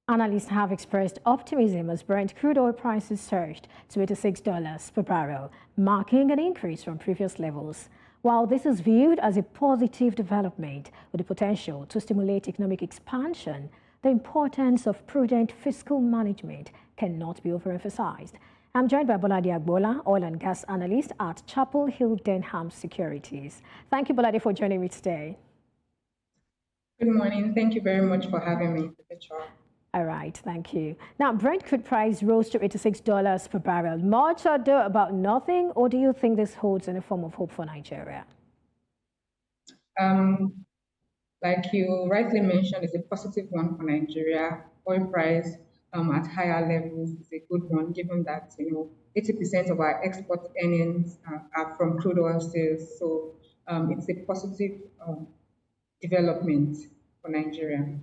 Analysts have expressed optimism as Brent crude oil prices surged to $86 per barrel, marking an increase from previous levels. While this is viewed as a positive development with the potential to stimulate economic expansion, the importance of prudent fiscal management cannot be overemphasized. I'm joined by Bolade Agboola, oil and gas analyst at Chapel Hill Denham Securities. Thank you, Bolade, for joining me today. Good morning. Thank you very much for having me, Perpetua. All right, thank you. Now, Brent crude price rose to $86 per barrel. Much ado about nothing, or do you think this holds any form of hope for Nigeria? Like you rightly mentioned, it's a positive one for Nigeria. Oil price at higher levels is a good one, given that 80% of our export earnings are from crude oil sales. So it's a positive development for Nigeria.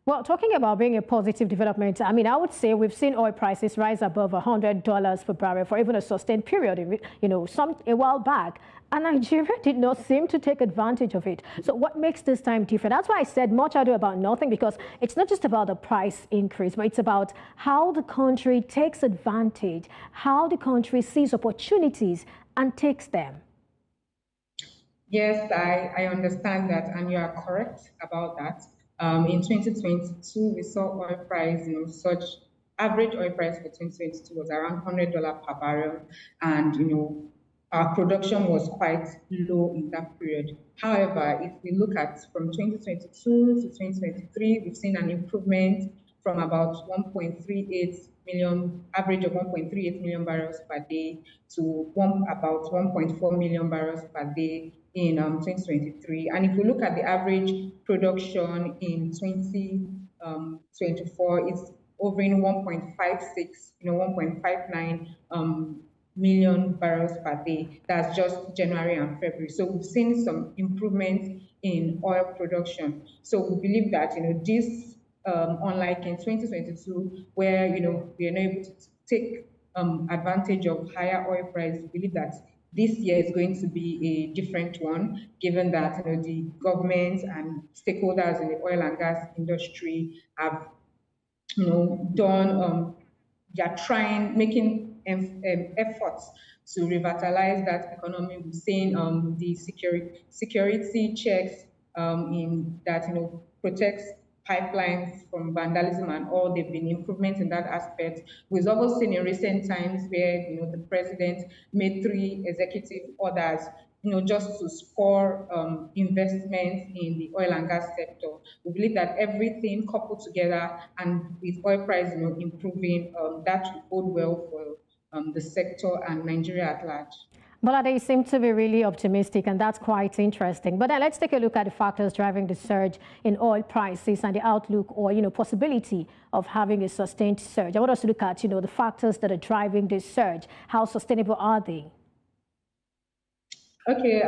Well, talking about being a positive development, I mean, I would say we've seen oil prices rise above $100 per barrel for even a sustained period, a while back. And Nigeria did not seem to take advantage of it. So what makes this time different? That's why I said much ado about nothing, because it's not just about the price increase, but it's about how the country takes advantage, how the country sees opportunities and takes them. Yes, I understand that, and you are correct about that. In 2022, we saw oil price, such average oil price for 2022 was around $100 per barrel, and our production was quite low in that period. However, if we look at from 2022 to 2023, we've seen an improvement from about 1.38 million, average of 1.38 million barrels per day to about 1.4 million barrels per day in 2023. And if we look at the average production in 2024, it's hovering 1.56, 1.59 million barrels per day. That's just January and February. So we've seen some improvement in oil production. So we believe that this, unlike in 2022, where we are not able to take advantage of higher oil price, we believe that this year is going to be a different one, given that the government and stakeholders in the oil and gas industry have done they are making efforts to revitalize that economy. We've seen the security checks in that protects pipelines from vandalism and all. They've been improvements in that aspect. We've also seen in recent times where the president made 3 executive orders just to spur investments in the oil and gas sector. We believe that everything coupled together and with oil price improving, that will bode well for the sector and Nigeria at large. But they seem to be really optimistic, and that's quite interesting. But then let's take a look at the factors driving the surge in oil prices and the outlook or, possibility of having a sustained surge. I want us to look at, the factors that are driving this surge. How sustainable are they? Okay,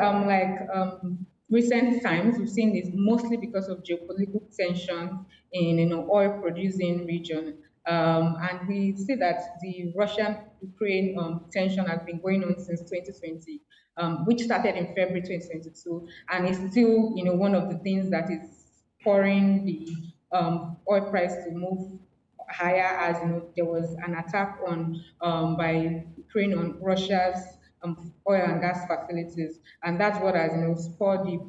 recent times, we've seen this mostly because of geopolitical tension in oil-producing region. And we see that the Russian-Ukraine tension has been going on since 2020, which started in February 2022, and is still, one of the things that is spurring the oil price to move higher. As there was an attack on by Ukraine on Russia's oil and gas facilities, and that's what has spurred the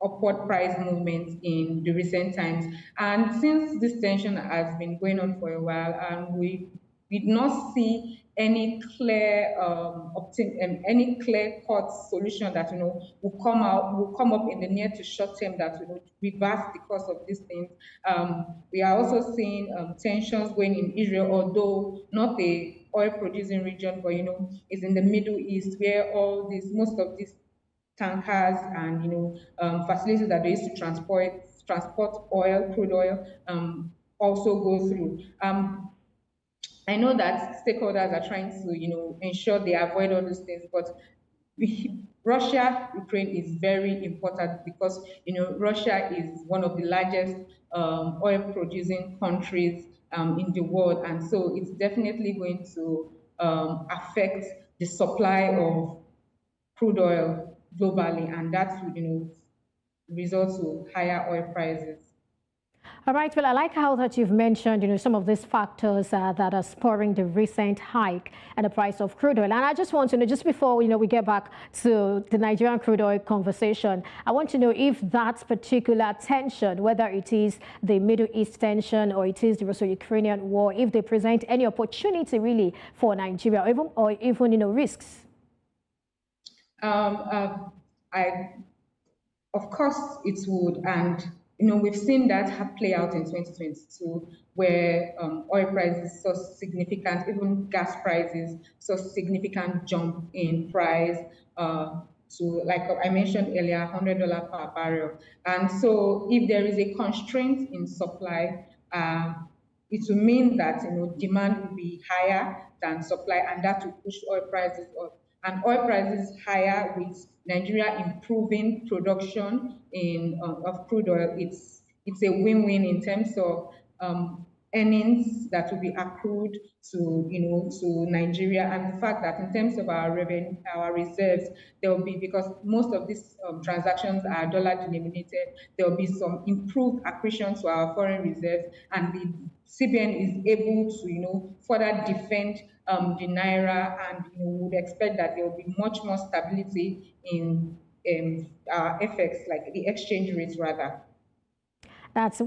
upward price movement in the recent times. And since this tension has been going on for a while, and we did not see any clear cut solution that will come up in the near to short term that will reverse the course of these things. We are also seeing tensions going in Israel, although not a oil producing region, but is in the Middle East, where most of these tankers and facilities that they used to transport oil, crude oil, also go through. I know that stakeholders are trying to ensure they avoid all those things, but Russia, Ukraine is very important because Russia is one of the largest oil producing countries in the world, and so it's definitely going to affect the supply of crude oil globally, and that would result to higher oil prices. All right. Well, I like how that you've mentioned, some of these factors that are spurring the recent hike and the price of crude oil. And I just want to know, just before we get back to the Nigerian crude oil conversation, I want to know if that particular tension, whether it is the Middle East tension or it is the Russo-Ukrainian war, if they present any opportunity really for Nigeria, or even risks. Of course, it would, and we've seen that play out in 2022, where oil prices saw significant, even gas prices saw significant jump in price to, like I mentioned earlier, $100 per barrel. And so, if there is a constraint in supply, it will mean that demand will be higher than supply, and that will push oil prices up. And oil prices higher with Nigeria improving production of crude oil. It's a win-win in terms of earnings that will be accrued to Nigeria, and the fact that in terms of our revenue, our reserves, there will be, because most of these transactions are dollar denominated, there will be some improved accretion to our foreign reserves, and the CBN is able to further defend the naira, and we would expect that there will be much more stability in our FX, like the exchange rates rather. That's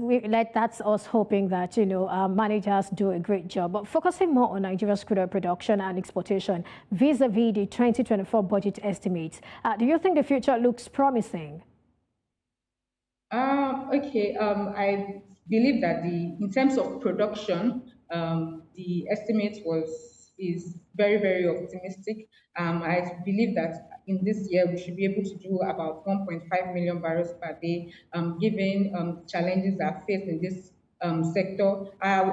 us hoping that our managers do a great job. But focusing more on Nigeria's crude oil production and exportation vis-a-vis the 2024 budget estimates, do you think the future looks promising? Okay. I believe that in terms of production, the estimate is very, very optimistic. I believe that in this year we should be able to do about 1.5 million barrels per day, given challenges that are faced in this sector.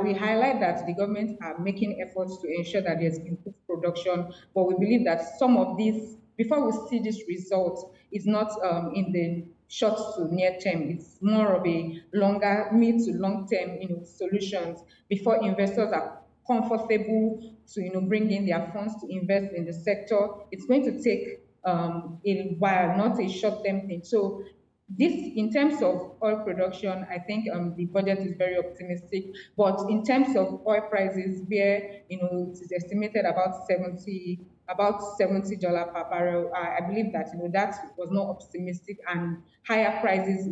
We highlight that the government are making efforts to ensure that there's improved production, but we believe that some of these, before we see this result, is not in the short to near term. It's more of a longer, mid to long term solutions before investors are comfortable to bring in their funds to invest in the sector. It's going to take a while, not a short-term thing. So this, in terms of oil production, I think the budget is very optimistic. But in terms of oil prices, where it is estimated about $70 per barrel, I believe that that was not optimistic, and higher prices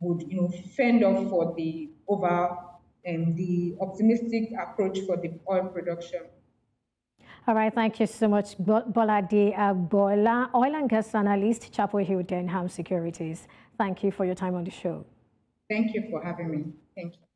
would fend off for the the optimistic approach for the oil production. All right, thank you so much, Bolade Agboola, oil and gas analyst, Chapel Hill Denham Securities. Thank you for your time on the show. Thank you for having me. Thank you.